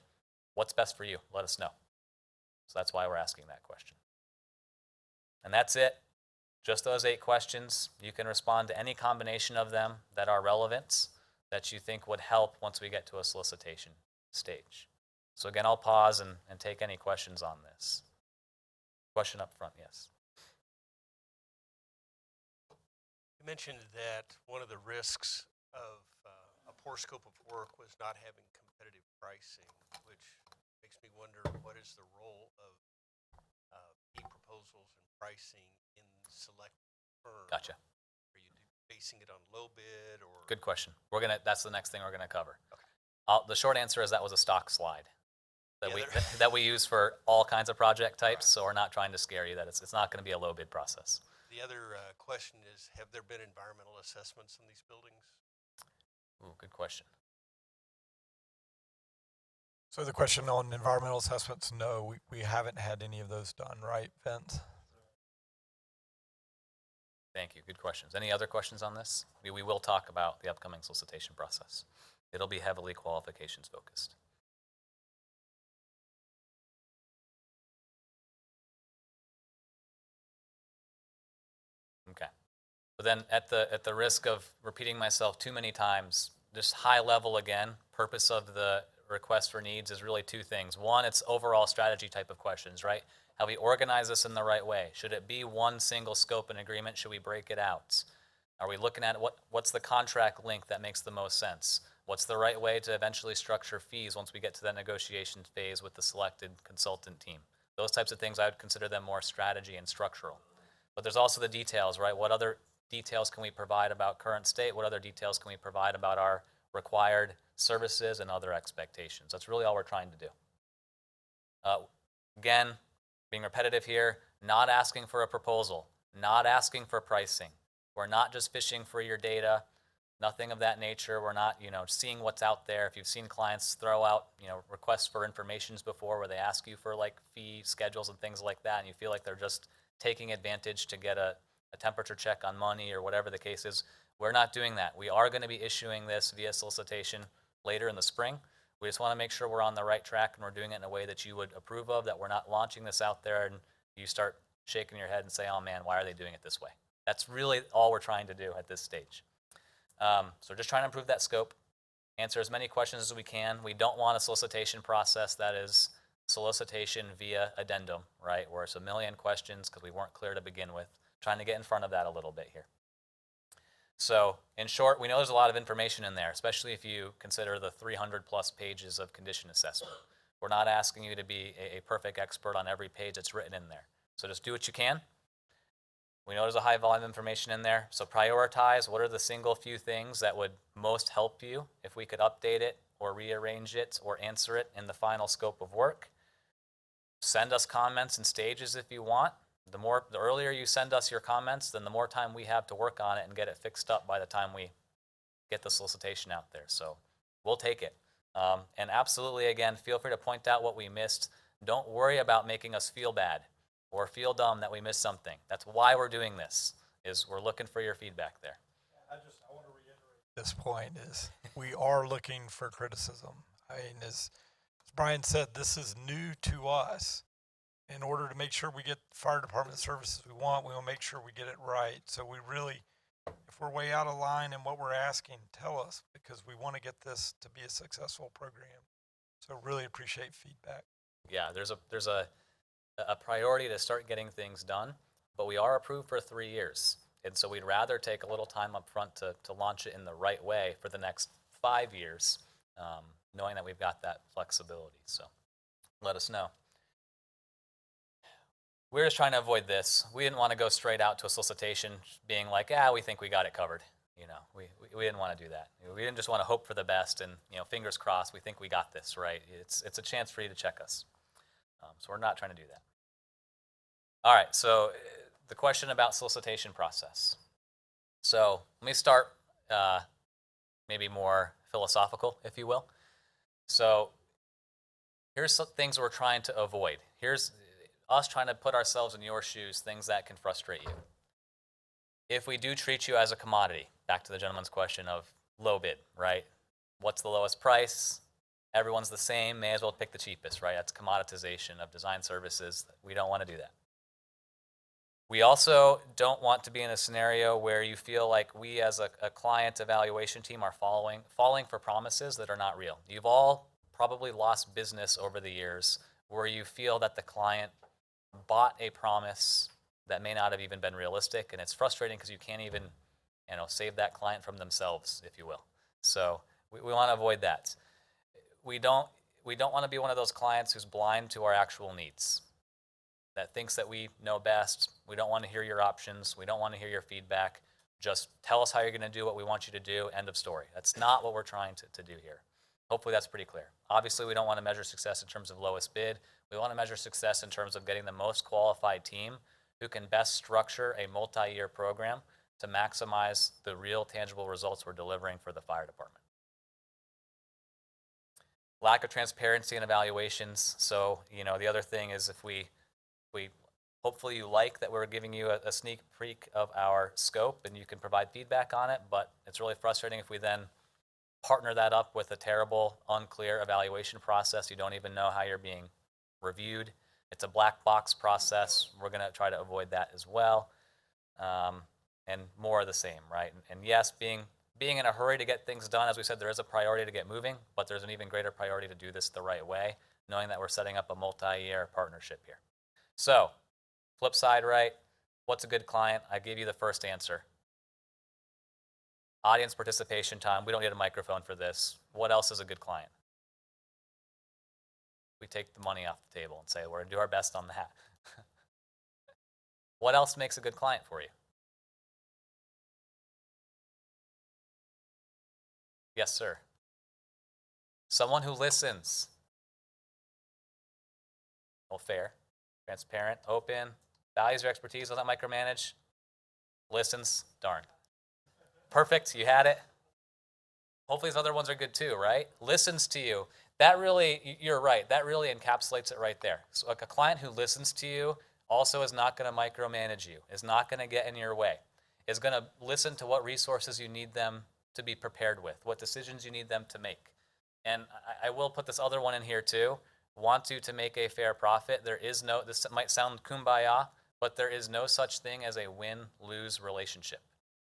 what's best for you? Let us know. So that's why we're asking that question. And that's it. Just those 8 questions. You can respond to any combination of them that are relevant, that you think would help once we get to a solicitation stage. So again, I'll pause and take any questions on this. Question up front, yes. You mentioned that one of the risks of a poor scope of work was not having competitive pricing, which makes me wonder what is the role of fee proposals and pricing in select firms? Gotcha. Are you basing it on low bid or? Good question. That's the next thing we're gonna cover. Okay. The short answer is that was a stock slide that Yeah, that we use for all kinds of project types. So we're not trying to scare you that it's not going to be a low bid process. The other question is, have there been environmental assessments in these buildings? Ooh, good question. So the question on environmental assessments, no, we haven't had any of those done, right, Vince? Thank you. Good questions. Any other questions on this? We will talk about the upcoming solicitation process. It'll be heavily qualifications focused. Okay. But then at the risk of repeating myself too many times, just high level again, purpose of the request for needs is really two things. One, it's overall strategy type of questions, right? How we organize this in the right way. Should it be one single scope and agreement? Should we break it out? Are we looking at what's the contract length that makes the most sense? What's the right way to eventually structure fees once we get to that negotiation phase with the selected consultant team? Those types of things, I would consider them more strategy and structural. But there's also the details, right? What other details can we provide about current state? What other details can we provide about our required services and other expectations? That's really all we're trying to do. Again, being repetitive here, not asking for a proposal, not asking for pricing. We're not just fishing for your data, nothing of that nature. We're not, seeing what's out there. If you've seen clients throw out, requests for informations before where they ask you for like fee schedules and things like that, and you feel like they're just taking advantage to get a temperature check on money or whatever the case is, we're not doing that. We are going to be issuing this via solicitation later in the spring. We just want to make sure we're on the right track and we're doing it in a way that you would approve of, that we're not launching this out there and you start shaking your head and say, oh man, why are they doing it this way? That's really all we're trying to do at this stage. So just trying to improve that scope, answer as many questions as we can. We don't want a solicitation process that is solicitation via addendum, right? Where it's a million questions because we weren't clear to begin with. Trying to get in front of that a little bit here. So in short, we know there's a lot of information in there, especially if you consider the 300 plus pages of condition assessment. We're not asking you to be a perfect expert on every page that's written in there. So just do what you can. We know there's a high volume of information in there. So prioritize what are the single few things that would most help you if we could update it or rearrange it or answer it in the final scope of work. Send us comments in stages if you want. The earlier you send us your comments, then the more time we have to work on it and get it fixed up by the time we get the solicitation out there. So we'll take it. And absolutely, again, feel free to point out what we missed. Don't worry about making us feel bad or feel dumb that we missed something. That's why we're doing this, is we're looking for your feedback there. I want to reiterate this point is we are looking for criticism. I mean, as Brian said, this is new to us. In order to make sure we get fire department services we want to make sure we get it right. So we really, if we're way out of line in what we're asking, tell us, because we want to get this to be a successful program. So really appreciate feedback. Yeah, there's a priority to start getting things done, but we are approved for 3 years. And so we'd rather take a little time up front to launch it in the right way for the next 5 years, knowing that we've got that flexibility. So let us know. We're just trying to avoid this. We didn't want to go straight out to a solicitation being like, we think we got it covered. We didn't want to do that. We didn't just want to hope for the best and, fingers crossed, we think we got this, right? It's a chance for you to check us. So we're not trying to do that. All right, so the question about solicitation process. So let me start maybe more philosophical, if you will. So here's some things we're trying to avoid. Here's us trying to put ourselves in your shoes, things that can frustrate you. If we do treat you as a commodity, back to the gentleman's question of low bid, right? What's the lowest price? Everyone's the same, may as well pick the cheapest, right? That's commoditization of design services. We don't want to do that. We also don't want to be in a scenario where you feel like we as a client evaluation team are falling for promises that are not real. You've all probably lost business over the years where you feel that the client bought a promise that may not have even been realistic, and it's frustrating because you can't even, save that client from themselves, if you will. So we want to avoid that. We don't want to be one of those clients who's blind to our actual needs, that thinks that we know best. We don't want to hear your options. We don't want to hear your feedback. Just tell us how you're going to do what we want you to do, end of story. That's not what we're trying to do here. Hopefully that's pretty clear. Obviously, we don't want to measure success in terms of lowest bid. We want to measure success in terms of getting the most qualified team who can best structure a multi-year program to maximize the real tangible results we're delivering for the fire department. Lack of transparency in evaluations. So, the other thing is if we hopefully you like that we're giving you a sneak peek of our scope and you can provide feedback on it, but it's really frustrating if we then partner that up with a terrible, unclear evaluation process. You don't even know how you're being reviewed. It's a black box process. We're going to try to avoid that as well. And more of the same, right? And yes, being in a hurry to get things done, as we said, there is a priority to get moving, but there's an even greater priority to do this the right way, knowing that we're setting up a multi-year partnership here. So, flip side, right? What's a good client? I gave you the first answer. Audience participation time. We don't need a microphone for this. What else is a good client? We take the money off the table and say, we're going to do our best on that. What else makes a good client for you? Yes, sir. Someone who listens. Well, fair, transparent, open, values your expertise, doesn't micromanage, listens, darn. Perfect, you had it. Hopefully these other ones are good too, right? Listens to you. That really, you're right, that really encapsulates it right there. So like a client who listens to you also is not going to micromanage you, is not going to get in your way, is going to listen to what resources you need them to be prepared with, what decisions you need them to make. And I will put this other one in here too. Want to make a fair profit. There is no, this might sound kumbaya, but there is no such thing as a win-lose relationship.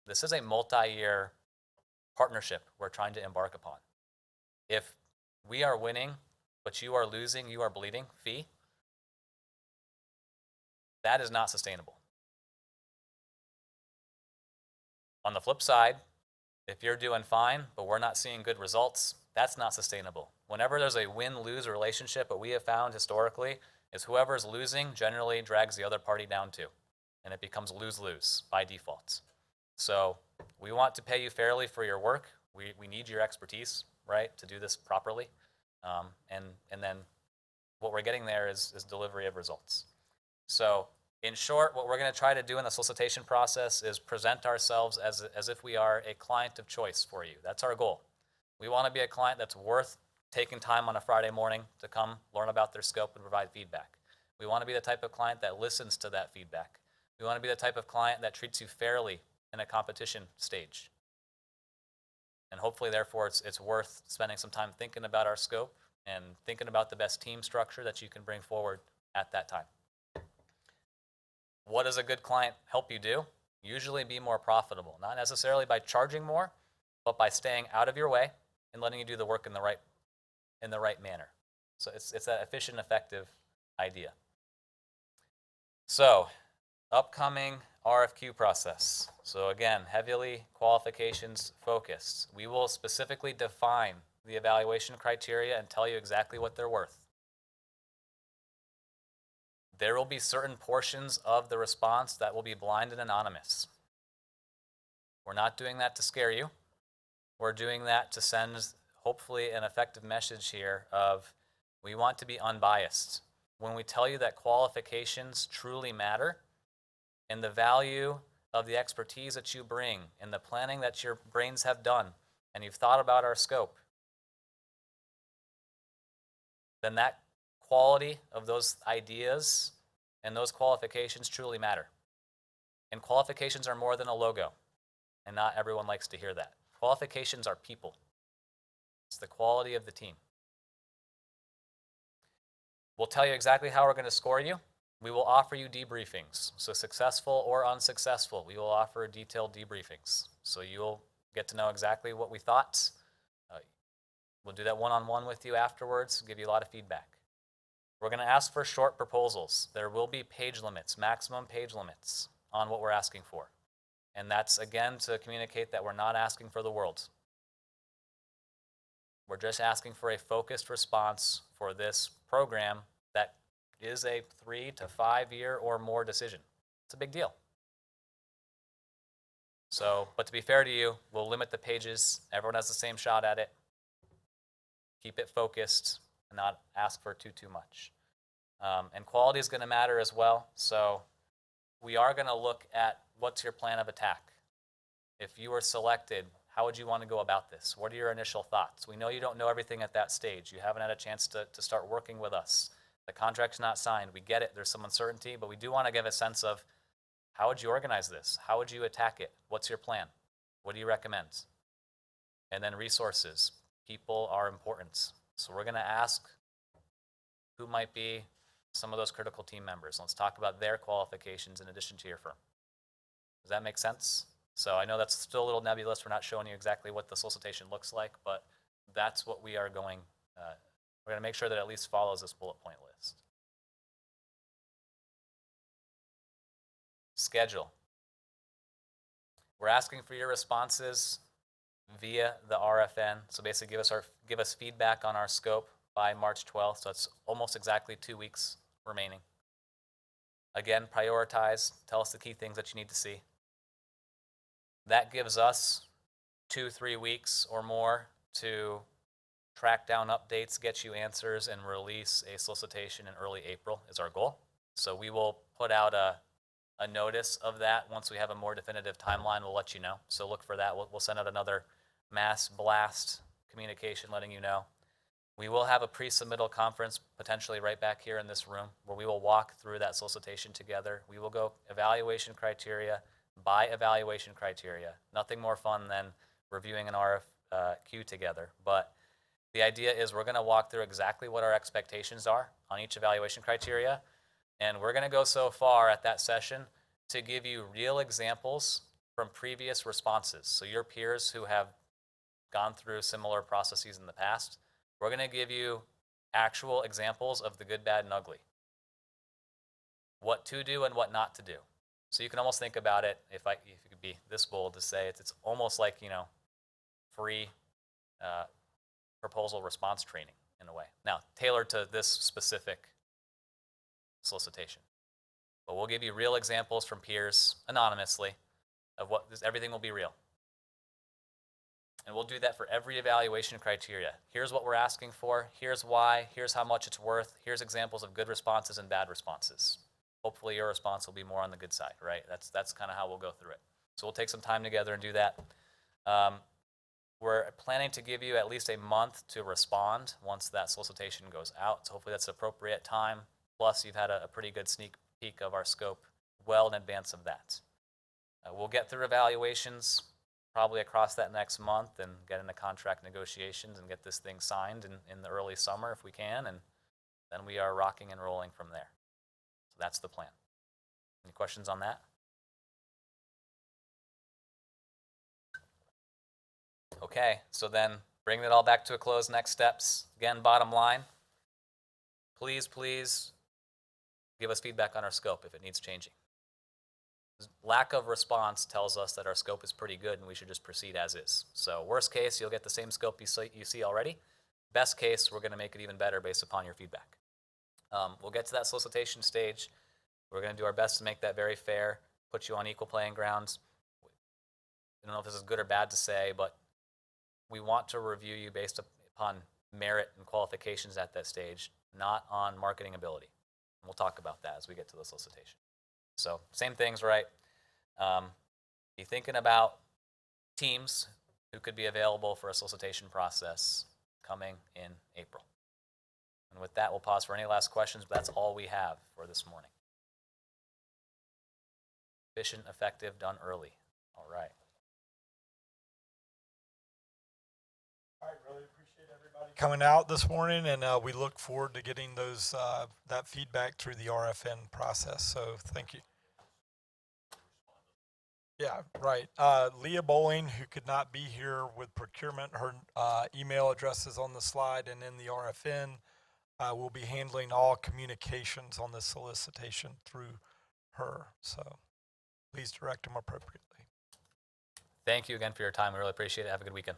This is a multi-year partnership we're trying to embark upon. If we are winning, but you are losing, you are bleeding, fee, that is not sustainable. On the flip side, if you're doing fine, but we're not seeing good results, that's not sustainable. Whenever there's a win-lose relationship, what we have found historically is whoever's losing generally drags the other party down too, and it becomes lose-lose by default. So we want to pay you fairly for your work. We need your expertise, right, to do this properly. And then what we're getting there is delivery of results. So in short, what we're going to try to do in the solicitation process is present ourselves as if we are a client of choice for you. That's our goal. We want to be a client that's worth taking time on a Friday morning to come learn about their scope and provide feedback. We want to be the type of client that listens to that feedback. We want to be the type of client that treats you fairly in a competition stage. And hopefully, therefore, it's worth spending some time thinking about our scope and thinking about the best team structure that you can bring forward at that time. What does a good client help you do? Usually be more profitable, not necessarily by charging more, but by staying out of your way and letting you do the work in the right manner. So it's that efficient, effective idea. So, upcoming RFQ process. So again, heavily qualifications focused. We will specifically define the evaluation criteria and tell you exactly what they're worth. There will be certain portions of the response that will be blind and anonymous. We're not doing that to scare you. We're doing that to send, hopefully, an effective message here of we want to be unbiased. When we tell you that qualifications truly matter and the value of the expertise that you bring and the planning that your brains have done and you've thought about our scope, then that quality of those ideas and those qualifications truly matter. And qualifications are more than a logo, and not everyone likes to hear that. Qualifications are people. It's the quality of the team. We'll tell you exactly how we're going to score you. We will offer you debriefings. So successful or unsuccessful, we will offer detailed debriefings. So you'll get to know exactly what we thought. We'll do that one-on-one with you afterwards, give you a lot of feedback. We're going to ask for short proposals. There will be page limits, maximum page limits on what we're asking for. And that's, again, to communicate that we're not asking for the world. We're just asking for a focused response for this program that is a 3 to 5 year or more decision. It's a big deal. So, but to be fair to you, we'll limit the pages. Everyone has the same shot at it. Keep it focused and not ask for too much. And quality is going to matter as well. So we are going to look at what's your plan of attack. If you were selected, how would you want to go about this? What are your initial thoughts? We know you don't know everything at that stage. You haven't had a chance to start working with us. The contract's not signed. We get it. There's some uncertainty, but we do want to give a sense of how would you organize this? How would you attack it? What's your plan? What do you recommend? And then resources. People are important. So we're going to ask who might be some of those critical team members. Let's talk about their qualifications in addition to your firm. Does that make sense? So I know that's still a little nebulous. We're not showing you exactly what the solicitation looks like, but that's what we are going, we're going to make sure that it at least follows this bullet point list. Schedule. We're asking for your responses via the RFN. So basically give us feedback on our scope by March 12th. So it's almost exactly 2 weeks remaining. Again, prioritize. Tell us the key things that you need to see. That gives us 2-3 weeks or more to track down updates, get you answers, and release a solicitation in early April is our goal. So we will put out a notice of that. Once we have a more definitive timeline, we'll let you know. So look for that. We'll send out another mass blast communication letting you know. We will have a pre-submittal conference potentially right back here in this room where we will walk through that solicitation together. We will go evaluation criteria by evaluation criteria. Nothing more fun than reviewing an RFQ together. But the idea is we're going to walk through exactly what our expectations are on each evaluation criteria. And we're going to go so far at that session to give you real examples from previous responses. So your peers who have gone through similar processes in the past, we're going to give you actual examples of the good, bad, and ugly. What to do and what not to do. So you can almost think about it, if you could be this bold to say it's almost like, free proposal response training in a way. Now, tailored to this specific solicitation. But we'll give you real examples from peers anonymously of everything will be real. And we'll do that for every evaluation criteria. Here's what we're asking for. Here's why. Here's how much it's worth. Here's examples of good responses and bad responses. Hopefully your response will be more on the good side, right? That's kind of how we'll go through it. So we'll take some time together and do that. We're planning to give you at least a month to respond once that solicitation goes out. So hopefully that's appropriate time. Plus you've had a pretty good sneak peek of our scope well in advance of that. We'll get through evaluations probably across that next month and get into contract negotiations and get this thing signed in the early summer if we can. And then we are rocking and rolling from there. So that's the plan. Any questions on that? Okay, so then bringing it all back to a close, next steps. Again, bottom line, please give us feedback on our scope if it needs changing. Lack of response tells us that our scope is pretty good and we should just proceed as is. So worst case, you'll get the same scope you see already. Best case, we're going to make it even better based upon your feedback. We'll get to that solicitation stage. We're going to do our best to make that very fair, put you on equal playing grounds. I don't know if this is good or bad to say, but we want to review you based upon merit and qualifications at that stage, not on marketing ability. And we'll talk about that as we get to the solicitation. So same things, right? Be thinking about teams who could be available for a solicitation process coming in April. And with that, we'll pause for any last questions, but that's all we have for this morning. Efficient, effective, done early. All right. All right, really appreciate everybody coming out this morning, and we look forward to getting those that feedback through the RFN process. So thank you. Yeah, right. Leah Bowling, who could not be here with procurement, her email address is on the slide and in the RFN. Will be handling all communications on the solicitation through her. So please direct them appropriately. Thank you again for your time. We really appreciate it. Have a good weekend.